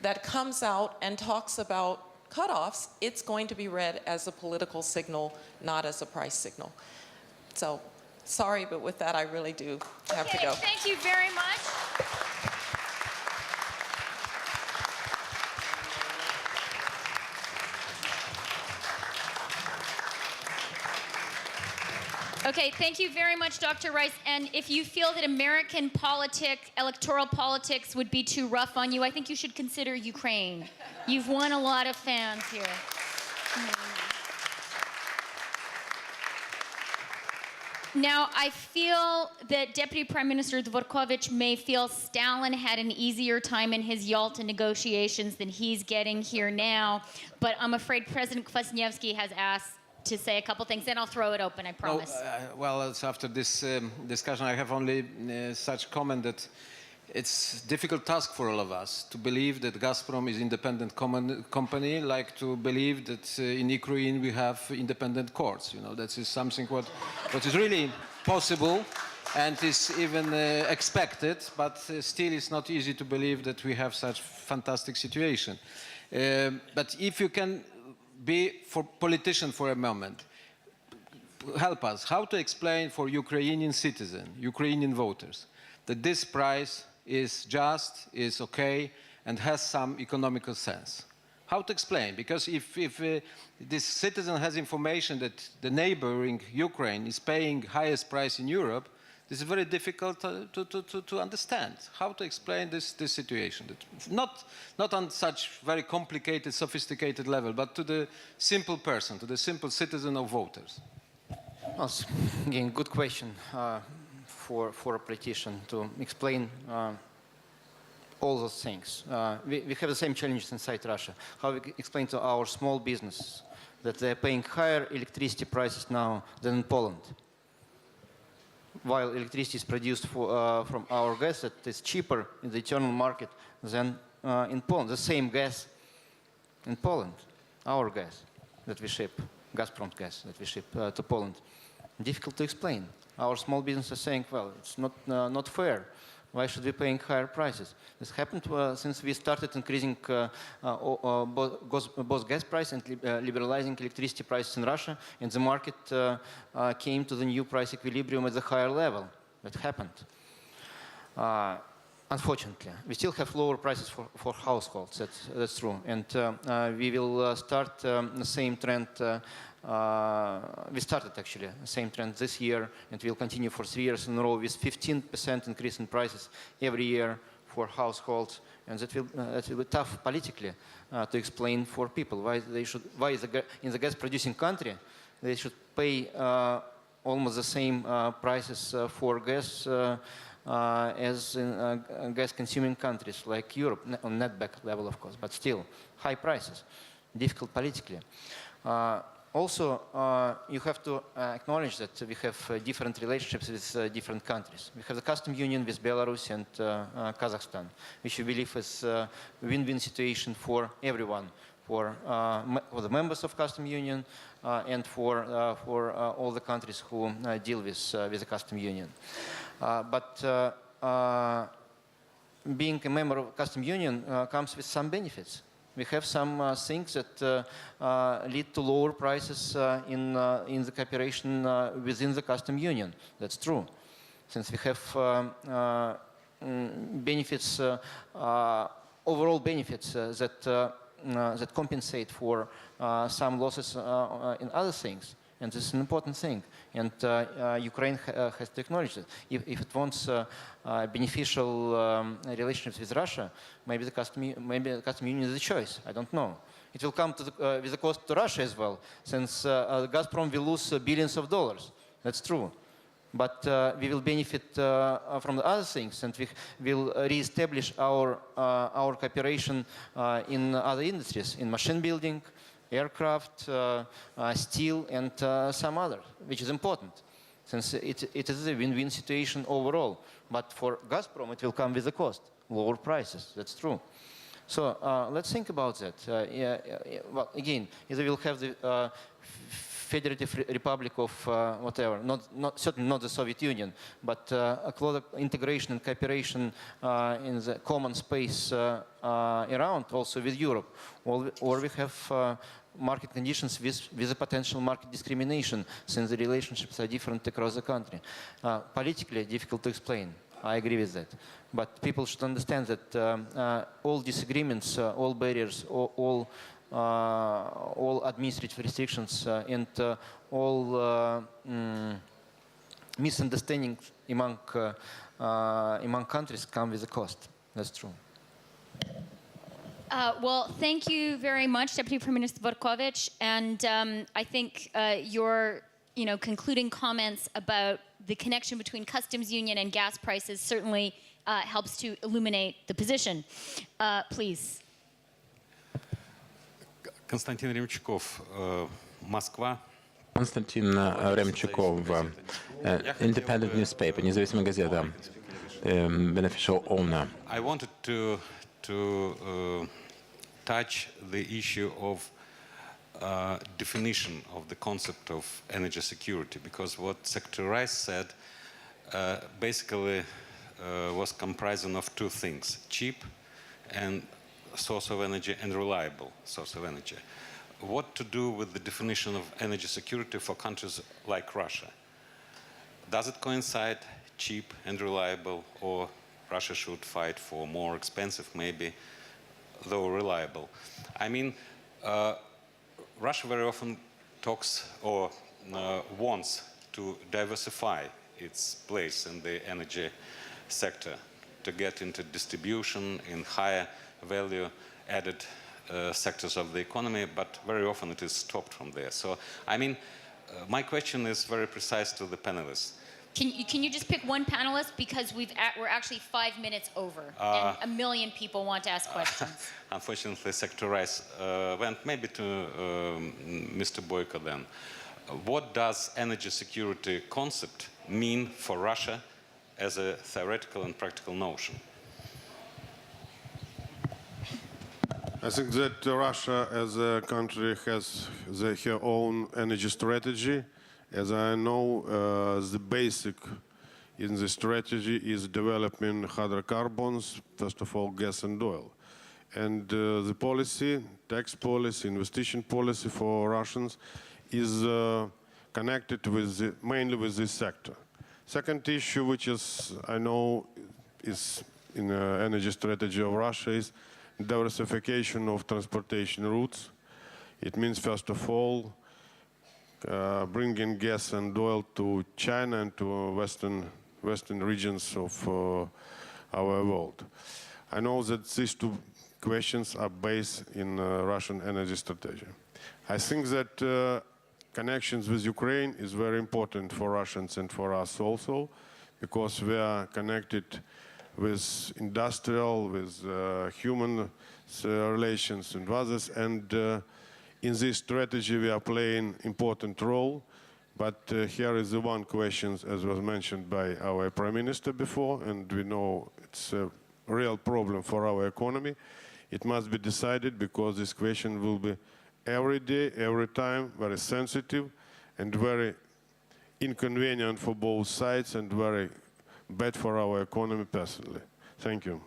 that comes out and talks about cutoffs, it's going to be read as a political signal, not as a price signal. So, sorry, but with that, I really do have to go. Thank you very much. Okay, thank you very much, Dr. Rice. And if you feel that American politics, electoral politics would be too rough on you, I think you should consider Ukraine. You've won a lot of fans here. Now, I feel that Deputy Prime Minister Dvorkovich may feel Stalin had an easier time in his Yalta negotiations than he's getting here now, but I'm afraid President Kwasniewski has asked to say a couple things, then I'll throw it open, I promise. Well, after this discussion, I have only such comment that it's a difficult task for all of us to believe that Gazprom is an independent company, like to believe that in Ukraine we have independent courts. You know, that is something what is really possible and is even expected, but still it's not easy to believe that we have such fantastic situation. But if you can be for politician for a moment, help us how to explain for Ukrainian citizens, Ukrainian voters, that this price is just, is okay, and has some economical sense. How to explain? Because if this citizen has information that the neighboring Ukraine is paying highest price in Europe, this is very difficult to understand. How to explain this situation? That not on such very complicated, sophisticated level, but to the simple person, to the simple citizen or voters. Well, again, good question for a politician to explain all those things. We have the same challenges inside Russia. How we explain to our small businesses that they're paying higher electricity prices now than in Poland, while electricity is produced from our gas that is cheaper in the internal market than in Poland. The same gas in Poland, our gas that we ship, Gazprom gas that we ship to Poland. Difficult to explain. Our small businesses are saying, well, it's not fair. Why should we be paying higher prices? This happened since we started increasing both gas price and liberalizing electricity prices in Russia, and the market came to the new price equilibrium at the higher level. That happened. Unfortunately, we still have lower prices for households. That's true, and we will start the same trend. We started actually the same trend this year, and we'll continue for 3 years in a row with 15% increase in prices every year for households, and that will be tough politically to explain for people why in the gas-producing country they should pay almost the same prices for gas as in gas-consuming countries like Europe, on netback level, of course, but still high prices, difficult politically. Also, you have to acknowledge that we have different relationships with different countries. We have the custom union with Belarus and Kazakhstan, which we believe is a win-win situation for everyone, for the members of custom union and for all the countries who deal with the custom union. But being a member of custom union comes with some benefits. We have some things that lead to lower prices in the cooperation within the custom union. That's true, since we have benefits, overall benefits that compensate for some losses in other things. And this is an important thing. And Ukraine has to acknowledge it. If it wants beneficial relationships with Russia, maybe the custom union is a choice. I don't know. It will come with a cost to Russia as well, since Gazprom will lose billions of dollars. That's true. But we will benefit from the other things, and we will reestablish our cooperation in other industries, in machine building, aircraft, steel, and some other, which is important, since it is a win-win situation overall. But for Gazprom, it will come with a cost, lower prices. That's true. So let's think about that. Well, again, either we'll have the Federative Republic of whatever, certainly not the Soviet Union, but a closer integration and cooperation in the common space around, also with Europe, or we have market conditions with a potential market discrimination, since the relationships are different across the country. Politically, difficult to explain. I agree with that. But people should understand that all disagreements, all barriers, all administrative restrictions and all misunderstandings among countries come with a cost. That's true. Well, thank you very much, Deputy Prime Minister Dvorkovich. And I think your concluding comments about the connection between customs union and gas prices certainly helps to illuminate the position. Please. Константин Ремчуков, Москва. Константин Ремчуков, Independent Newspaper, независимая газета. beneficial owner. I wanted to touch the issue of definition of the concept of energy security, because what Secretary Rice said basically was comprising of two things: cheap and source of energy and reliable source of energy. What to do with the definition of energy security for countries like Russia? Does it coincide cheap and reliable, or Russia should fight for more expensive, maybe, though reliable? I mean, Russia very often talks or wants to diversify its place in the energy sector, to get into distribution in higher value added sectors of the economy, but very often it is stopped from there. So, I mean, my question is very precise to the panelists. Can you just pick one panelist, because we're actually 5 minutes over, and a million people want to ask questions. Unfortunately, Secretary Rice went maybe to Mr. Boyko then. What does energy security concept mean for Russia as a theoretical and practical notion? I think that Russia as a country has her own energy strategy. As I know, the basic in the strategy is developing hydrocarbons, first of all gas and oil. And the policy, tax policy, investigation policy for Russians is connected with mainly with this sector. Second issue, which is, I know, is in the energy strategy of Russia, is diversification of transportation routes. It means, first of all, bringing gas and oil to China and to western regions of our world. I know that these two questions are based in Russian energy strategy. I think that connections with Ukraine is very important for Russians and for us also, because we are connected with industrial, with human relations and others, and in this strategy we are playing important role. But here is the one question, as was mentioned by our Prime Minister before, and we know it's a real problem for our economy. It must be decided, because this question will be every day, every time, very sensitive and very inconvenient for both sides and very bad for our economy personally. Thank you.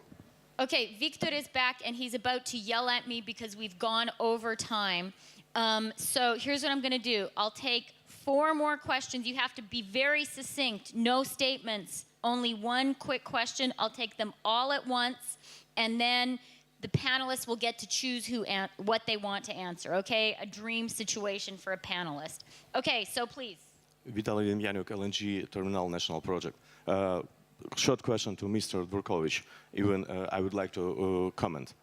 Okay, Victor is back, and he's about to yell at me because we've gone over time. So here's what I'm going to do. I'll take 4 more questions. You have to be very succinct, no statements, only one quick question. I'll take them all at once, and then the panelists will get to choose what they want to answer, okay? A dream situation for a panelist. Okay, so please. Vitaly Demjanuk, LNG Terminal National Project. Short question to Mr. Dvorkovich. Even I would like to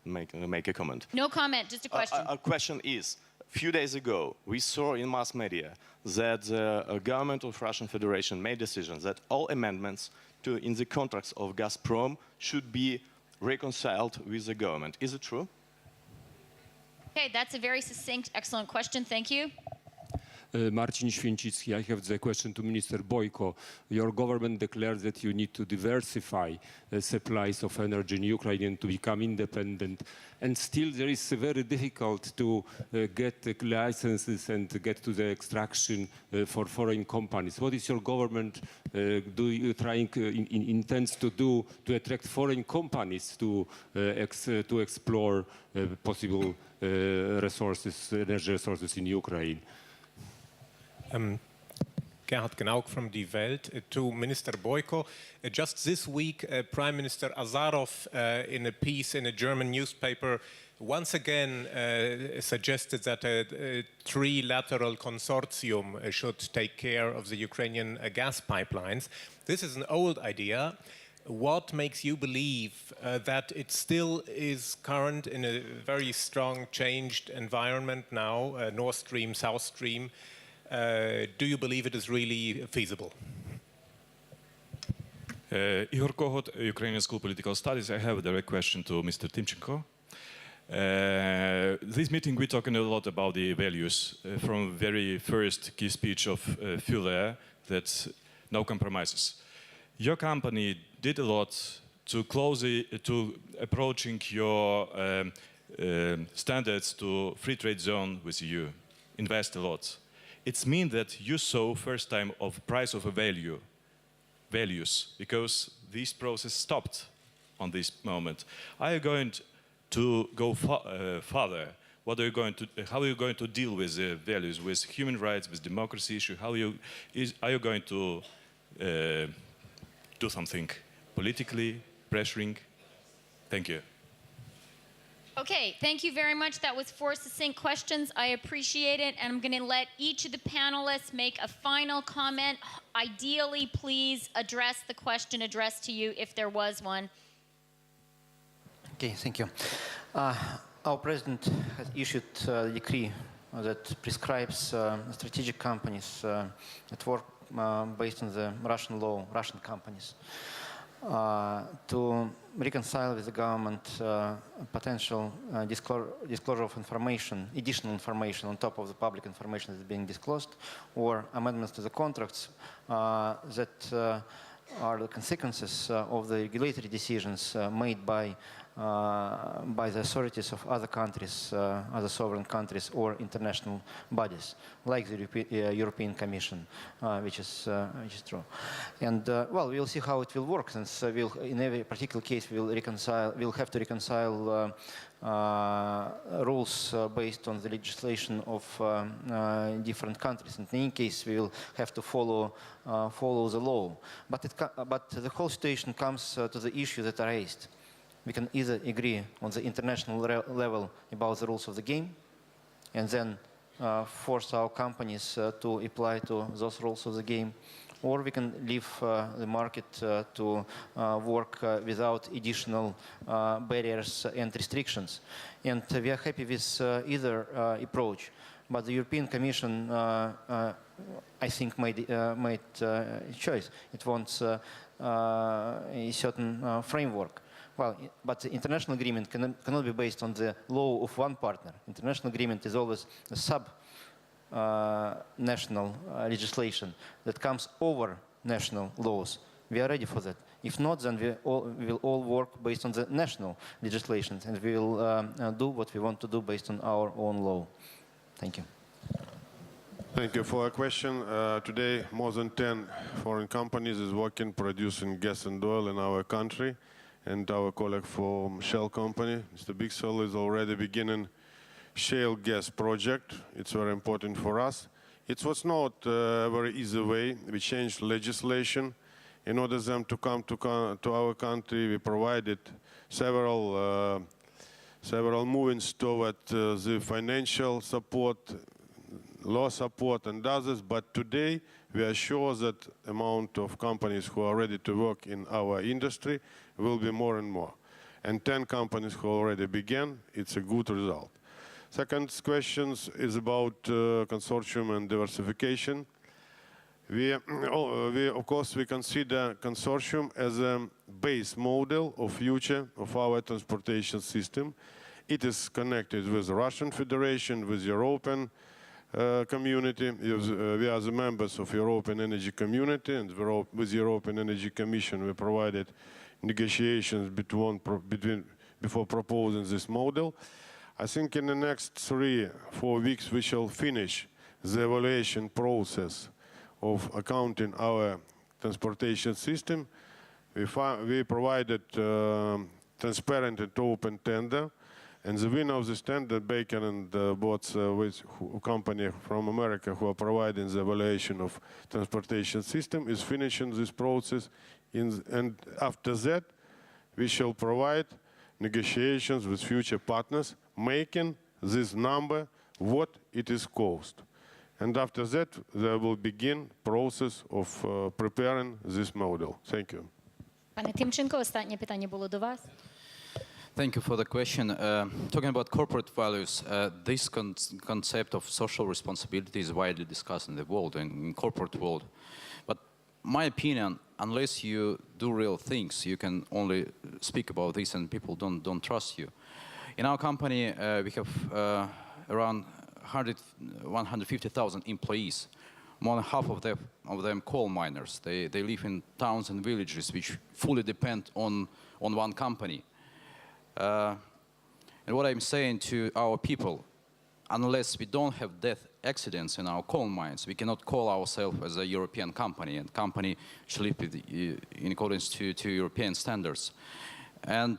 make a comment. No comment, just a question. Our question is, a few days ago, we saw in mass media that the government of Russian Federation made decisions that all amendments in the contracts of Gazprom should be reconciled with the government. Is it true? Okay, that's a very succinct, excellent question. Thank you. Marcin Święcicki, I have the question to Minister Boyko. Your government declared that you need to diversify supplies of energy in Ukraine and to become independent. And still there is very difficult to get the licenses and get to the extraction for foreign companies. What is your government intends to do to attract foreign companies to explore possible energy resources in Ukraine? Gerhard Gnauk from Die Welt. To Minister Boyko, just this week Prime Minister Azarov in a piece in a German newspaper once again suggested that a trilateral consortium should take care of the Ukrainian gas pipelines. This is an old idea. What makes you believe that it still is current in a very strong changed environment now, Nord Stream, South Stream? Do you believe it is really feasible? Igor Kohut, Ukrainian School of Political Studies. I have a direct question to Mr. Timchenko. This meeting we're talking a lot about the values from very first key speech of Fuller, that no compromises. Your company did a lot to approaching your standards to free trade zone with EU. Invest a lot. It means that you saw first time of price of a values, because this process stopped on this moment. Are you going to go further? What are you going to? How are you going to deal with the values, with human rights, with democracy issue? Are you going to do something politically, pressuring? Thank you. Okay, thank you very much. That was 4 succinct questions. I appreciate it. And I'm going to let each of the panelists make a final comment. Ideally, please address the question addressed to you if there was one. Okay, thank you. Our president has issued a decree that prescribes strategic companies that work based on the Russian law, Russian companies, to reconcile with the government potential disclosure of information, additional information on top of the public information that is being disclosed, or amendments to the contracts that are the consequences of the regulatory decisions made by the authorities of other countries, other sovereign countries, or international bodies, like the European Commission, which is true. And well, we'll see how it will work, since in every particular case we'll have to reconcile rules based on the legislation of different countries. In any case, we will have to follow the law. But the whole situation comes to the issue that are raised. We can either agree on the international level about the rules of the game, and then force our companies to apply to those rules of the game, or we can leave the market to work without additional barriers and restrictions. And we are happy with either approach. But the European Commission, I think, made a choice. It wants a certain framework. Well, but the international agreement cannot be based on the law of one partner. International agreement is always a sub-national legislation that comes over national laws. We are ready for that. If not, then we will all work based on the national legislations, and we will do what we want to do based on our own law. Thank you. Thank you for a question. Today, more than 10 foreign companies is working, producing gas and oil in our country. And our colleague from Shell company, Mr. Bichsel, is already beginning shale gas project. It's very important for us. It was not a very easy way. We changed legislation. In order for them to come to our country, we provided several movements toward the financial support, law support, and others. But today, we are sure that the amount of companies who are ready to work in our industry will be more and more. And 10 companies who already began, it's a good result. Second question is about consortium and diversification. Of course, we consider consortium as a base model of future of our transportation system. It is connected with the Russian Federation, with European community. We are the members of European Energy Community, and with the European Energy Commission we provided negotiations before proposing this model. I think in the next 3-4 weeks we shall finish the evaluation process of accounting our transportation system. We provided transparent and open tender. And the winner of this tender, Baker and Bots, with a company from America who are providing the evaluation of transportation system, is finishing this process. And after that, we shall provide negotiations with future partners, making this number what it is cost. And after that, there will begin process of preparing this model. Thank you. Пане Тимченко, останнє питання було до вас. Thank you for the question. Talking about corporate values, this concept of social responsibility is widely discussed in the world, in corporate world. But my opinion, unless you do real things, you can only speak about this and people don't trust you. In our company, we have around 150,000 employees. more than half of them coal miners. They live in towns and villages which fully depend on one company. And what I'm saying to our people, unless we don't have death accidents in our coal mines, we cannot call ourselves as a European company, and company should live in accordance to European standards. And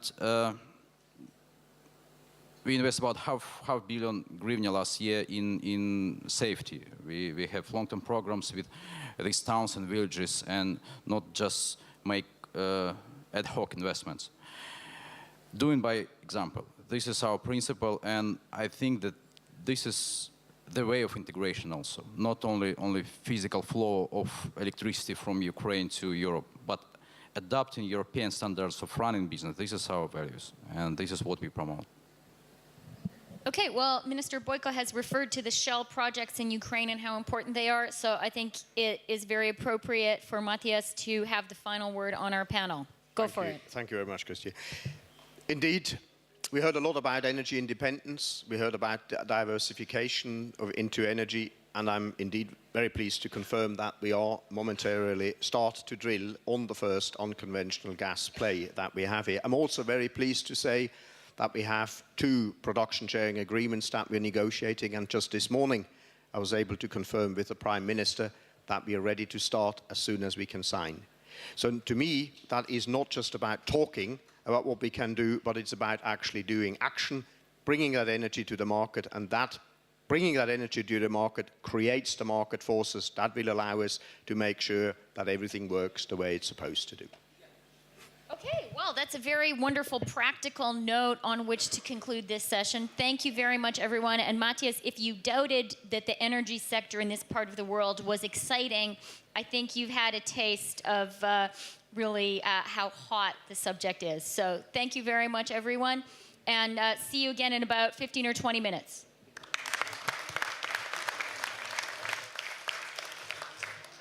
we invest about half billion hryvnia last year in safety. We have long-term programs with these towns and villages, and not just make ad hoc investments. Doing by example. This is our principle, and I think that this is the way of integration also. Not only physical flow of electricity from Ukraine to Europe, but adapting European standards of running business. This is our values, and this is what we promote. Okay, well, Minister Boyko has referred to the Shell projects in Ukraine and how important they are, so I think it is very appropriate for Matthias to have the final word on our panel. Go for it. Thank you very much, Christy. Indeed, we heard a lot about energy independence. We heard about diversification into energy, and I'm indeed very pleased to confirm that we are momentarily start to drill on the first unconventional gas play that we have here. I'm also very pleased to say that we have 2 production sharing agreements that we're negotiating, and just this morning I was able to confirm with the Prime Minister that we are ready to start as soon as we can sign. So to me, that is not just about talking about what we can do, but it's about actually doing action, bringing that energy to the market, and that bringing that energy to the market creates the market forces that will allow us to make sure that everything works the way it's supposed to do. Okay, well, that's a very wonderful practical note on which to conclude this session. Thank you very much, everyone. And Matthias, if you doubted that the energy sector in this part of the world was exciting, I think you've had a taste of really how hot the subject is. So thank you very much, everyone. And see you again in about 15 or 20 minutes.